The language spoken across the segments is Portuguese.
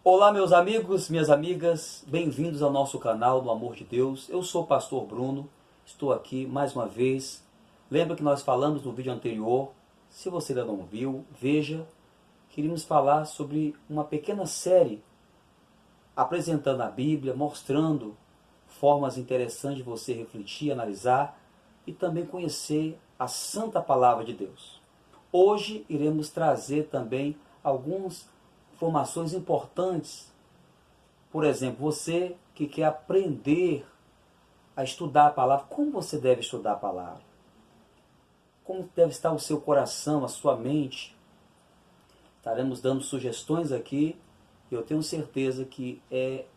Olá, meus amigos, minhas amigas, bem-vindos ao nosso canal do Amor de Deus. Eu sou o pastor Bruno, estou aqui mais uma vez. Lembra que nós falamos no vídeo anterior, se você ainda não viu, veja. Queríamos falar sobre uma pequena série apresentando a Bíblia, mostrando formas interessantes de você refletir, analisar e também conhecer a Santa Palavra de Deus. Hoje iremos trazer também algumas informações importantes. Por exemplo, você que quer aprender a estudar a palavra, como você deve estudar a palavra? Como deve estar o seu coração, a sua mente? Estaremos dando sugestões aqui. Eu tenho certeza que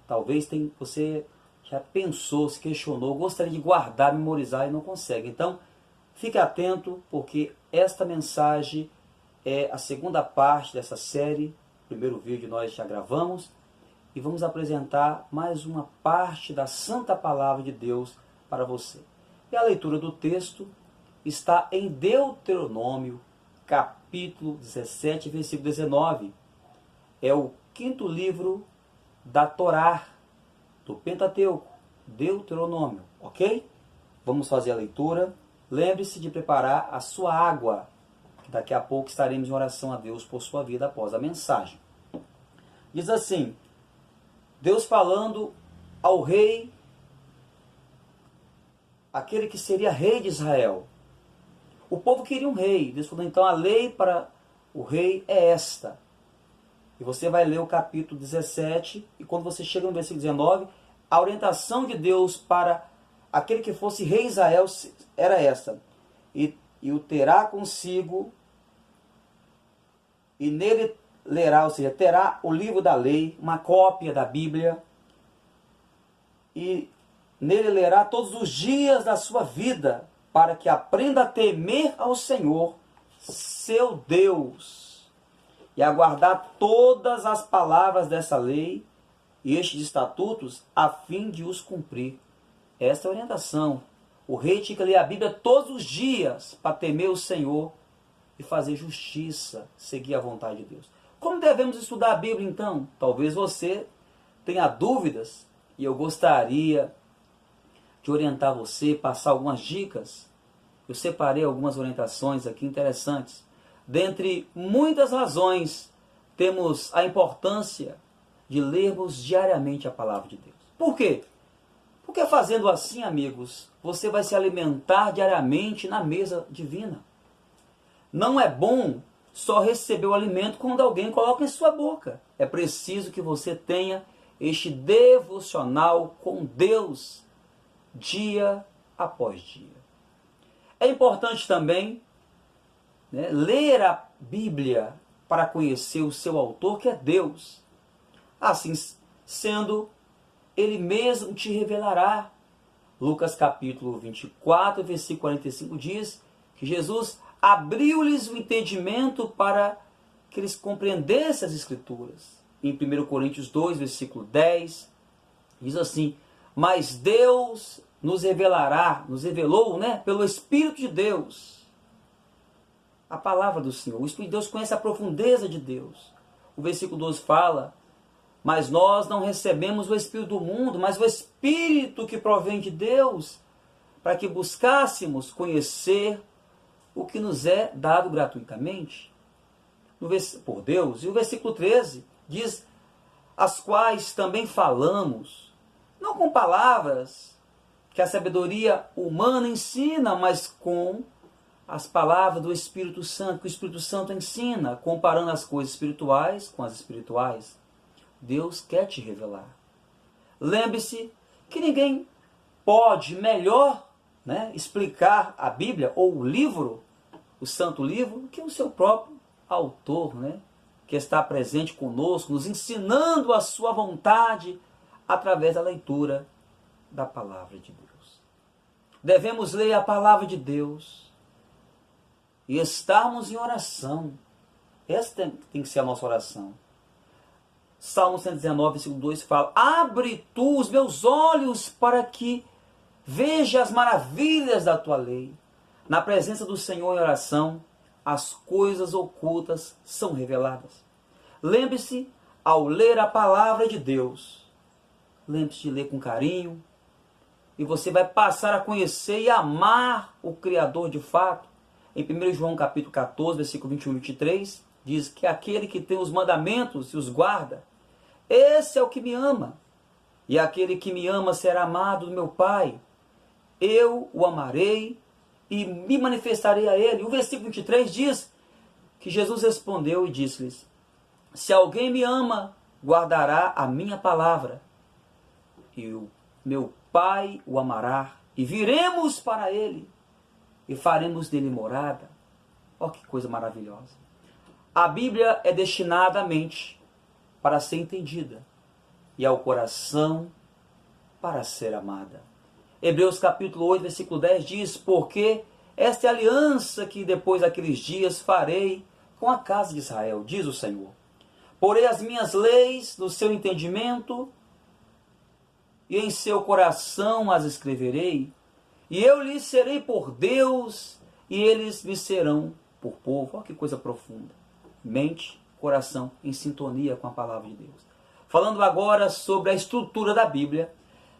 talvez você já pensou, se questionou, gostaria de guardar, memorizar e não consegue. Então, fique atento, porque esta mensagem é a segunda parte dessa série. O primeiro vídeo nós já gravamos e vamos apresentar mais uma parte da Santa Palavra de Deus para você. E a leitura do texto está em Deuteronômio, capítulo 17, versículo 19. É o quinto livro da Torá, do Pentateuco, Deuteronômio, ok? Vamos fazer a leitura. Lembre-se de preparar a sua água. Daqui a pouco estaremos em oração a Deus por sua vida após a mensagem. Diz assim, Deus falando ao rei, aquele que seria rei de Israel. O povo queria um rei. Deus falou, então a lei para o rei é esta. E você vai ler o capítulo 17, e quando você chega no versículo 19, a orientação de Deus para aquele que fosse rei de Israel era esta. E o terá consigo, e nele lerá, ou seja, terá o livro da lei, uma cópia da Bíblia, e nele lerá todos os dias da sua vida, para que aprenda a temer ao Senhor, seu Deus, e a guardar todas as palavras dessa lei e estes estatutos, a fim de os cumprir. Esta é a orientação. O rei tinha que ler a Bíblia todos os dias, para temer o Senhor e fazer justiça, seguir a vontade de Deus. Como devemos estudar a Bíblia, então? Talvez você tenha dúvidas e eu gostaria de orientar você, passar algumas dicas. Eu separei algumas orientações aqui interessantes. Dentre muitas razões, temos a importância de lermos diariamente a Palavra de Deus. Por quê? Porque fazendo assim, amigos, você vai se alimentar diariamente na mesa divina. Não é bom só receber o alimento quando alguém coloca em sua boca. É preciso que você tenha este devocional com Deus, dia após dia. É importante também ler a Bíblia para conhecer o seu autor, que é Deus. Assim sendo, Ele mesmo te revelará. Lucas capítulo 24, versículo 45 diz que Jesus abriu-lhes o entendimento para que eles compreendessem as Escrituras. Em 1 Coríntios 2, versículo 10, diz assim, mas Deus nos revelou, pelo Espírito de Deus, a palavra do Senhor. O Espírito de Deus conhece a profundeza de Deus. O versículo 12 fala, mas nós não recebemos o Espírito do mundo, mas o Espírito que provém de Deus, para que buscássemos conhecer o que nos é dado gratuitamente por Deus. E o versículo 13 diz, as quais também falamos, não com palavras que a sabedoria humana ensina, mas com as palavras do Espírito Santo, que o Espírito Santo ensina, comparando as coisas espirituais com as espirituais. Deus quer te revelar. Lembre-se que ninguém pode melhor explicar a Bíblia ou o livro, o Santo Livro, que o seu próprio autor, que está presente conosco, nos ensinando a sua vontade através da leitura da Palavra de Deus. Devemos ler a Palavra de Deus e estarmos em oração. Essa tem que ser a nossa oração. Salmo 119, versículo 2 fala, abre tu os meus olhos para que veja as maravilhas da tua lei. Na presença do Senhor em oração, as coisas ocultas são reveladas. Lembre-se ao ler a palavra de Deus, lembre-se de ler com carinho, e você vai passar a conhecer e amar o Criador de fato. Em 1 João capítulo 14, versículo 21 e 23, diz que aquele que tem os mandamentos e os guarda, esse é o que me ama. E aquele que me ama será amado do meu Pai. Eu o amarei e me manifestarei a ele. O versículo 23 diz que Jesus respondeu e disse-lhes: se alguém me ama, guardará a minha palavra. E o meu Pai o amará. E viremos para ele e faremos dele morada. Olha que coisa maravilhosa. A Bíblia é destinada à mente para ser entendida e ao coração para ser amada. Hebreus capítulo 8, versículo 10 diz: porque esta é a aliança que depois daqueles dias farei com a casa de Israel, diz o Senhor. Porei as minhas leis no seu entendimento e em seu coração as escreverei, e eu lhes serei por Deus e eles me serão por povo. Olha que coisa profunda. Mente, coração em sintonia com a palavra de Deus. Falando agora sobre a estrutura da Bíblia,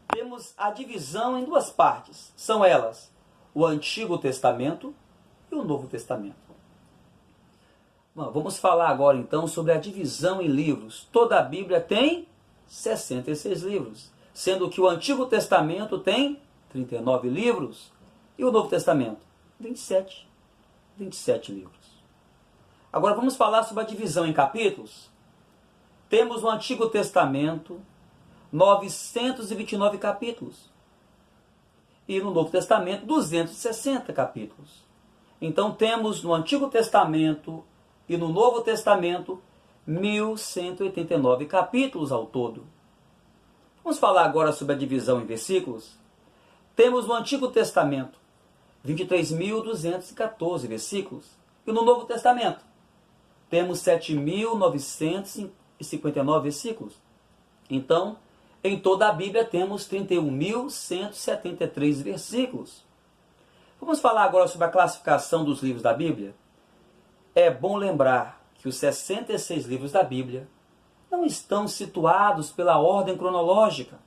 temos a divisão em duas partes. São elas o Antigo Testamento e o Novo Testamento. Bom, vamos falar agora então sobre a divisão em livros. Toda a Bíblia tem 66 livros, sendo que o Antigo Testamento tem 39 livros e o Novo Testamento 27 livros. Agora vamos falar sobre a divisão em capítulos. Temos no Antigo Testamento 929 capítulos. E no Novo Testamento 260 capítulos. Então temos no Antigo Testamento e no Novo Testamento 1189 capítulos ao todo. Vamos falar agora sobre a divisão em versículos. Temos no Antigo Testamento 23.214 versículos. E no Novo Testamento temos 7.959 versículos. Então, em toda a Bíblia temos 31.173 versículos. Vamos falar agora sobre a classificação dos livros da Bíblia. É bom lembrar que os 66 livros da Bíblia não estão situados pela ordem cronológica.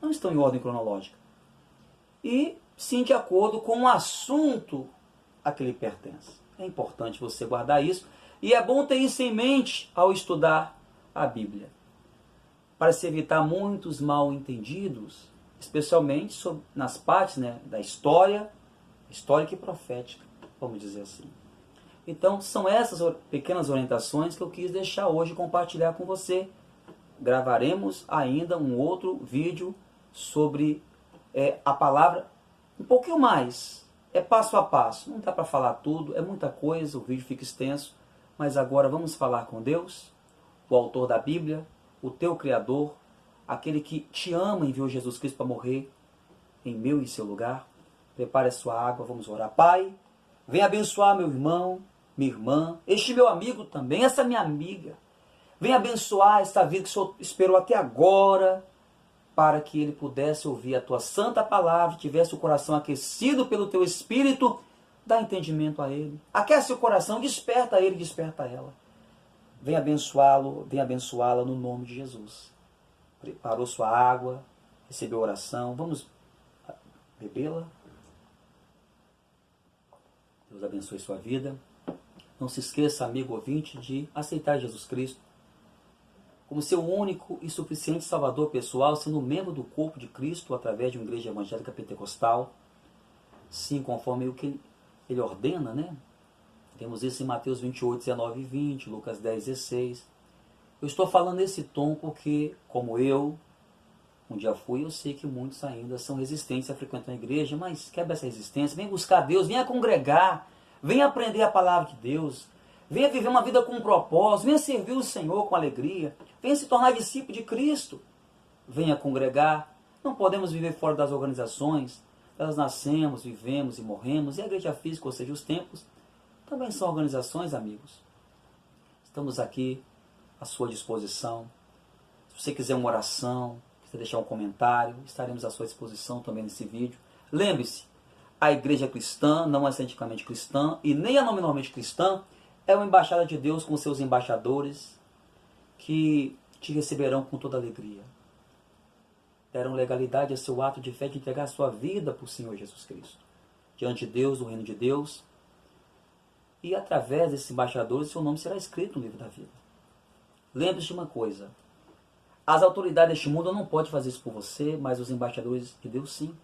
Não estão em ordem cronológica. E sim de acordo com o assunto a que lhe pertence. É importante você guardar isso. E é bom ter isso em mente ao estudar a Bíblia, para se evitar muitos mal entendidos, especialmente nas partes da história, histórica e profética, vamos dizer assim. Então, são essas pequenas orientações que eu quis deixar hoje e compartilhar com você. Gravaremos ainda um outro vídeo sobre a palavra, um pouquinho mais, passo a passo. Não dá para falar tudo, é muita coisa, o vídeo fica extenso, mas agora vamos falar com Deus, o autor da Bíblia, o teu Criador, aquele que te ama e enviou Jesus Cristo para morrer em meu e seu lugar. Prepare a sua água, vamos orar. Pai, vem abençoar meu irmão, minha irmã, este meu amigo também, essa minha amiga. Vem abençoar esta vida que o Senhor esperou até agora, para que ele pudesse ouvir a tua santa palavra, tivesse o coração aquecido pelo teu Espírito. Dá entendimento a ele. Aquece o coração, desperta ele, desperta ela. Vem abençoá-lo, vem abençoá-la no nome de Jesus. Preparou sua água, recebeu a oração. Vamos bebê-la. Deus abençoe sua vida. Não se esqueça, amigo ouvinte, de aceitar Jesus Cristo como seu único e suficiente Salvador pessoal, sendo membro do corpo de Cristo através de uma igreja evangélica pentecostal. Sim, conforme o que ele ordena, né? Temos isso em Mateus 28, 19 e 20, Lucas 10, 16. Eu estou falando nesse tom porque, como eu um dia fui, eu sei que muitos ainda são resistentes a frequentar a igreja, mas quebra essa resistência, vem buscar Deus, venha congregar, venha aprender a palavra de Deus, venha viver uma vida com um propósito, venha servir o Senhor com alegria, venha se tornar discípulo de Cristo, venha congregar. Não podemos viver fora das organizações. Nós nascemos, vivemos e morremos, e a igreja física, ou seja, os templos, também são organizações, amigos. Estamos aqui à sua disposição. Se você quiser uma oração, quiser deixar um comentário, estaremos à sua disposição também nesse vídeo. Lembre-se, a igreja cristã não é cientificamente cristã, e nem é nominalmente cristã, é uma embaixada de Deus com seus embaixadores, que te receberão com toda alegria. Deram legalidade a seu ato de fé de entregar a sua vida para o Senhor Jesus Cristo. Diante de Deus, no reino de Deus. E através desses embaixadores, seu nome será escrito no livro da vida. Lembre-se de uma coisa. As autoridades deste mundo não podem fazer isso por você, mas os embaixadores de Deus sim.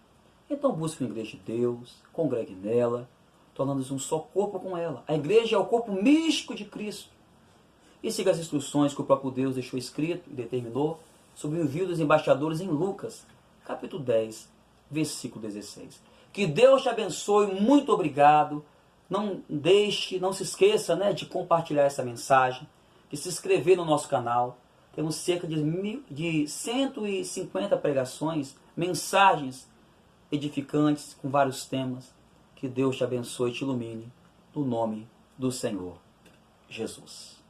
Então busque uma igreja de Deus, congregue nela, tornando-se um só corpo com ela. A igreja é o corpo místico de Cristo. E siga as instruções que o próprio Deus deixou escrito e determinou sobre o envio dos embaixadores em Lucas, capítulo 10, versículo 16. Que Deus te abençoe, muito obrigado. Não se esqueça, de compartilhar essa mensagem, de se inscrever no nosso canal. Temos cerca de 150 pregações, mensagens edificantes com vários temas. Que Deus te abençoe e te ilumine, no nome do Senhor Jesus.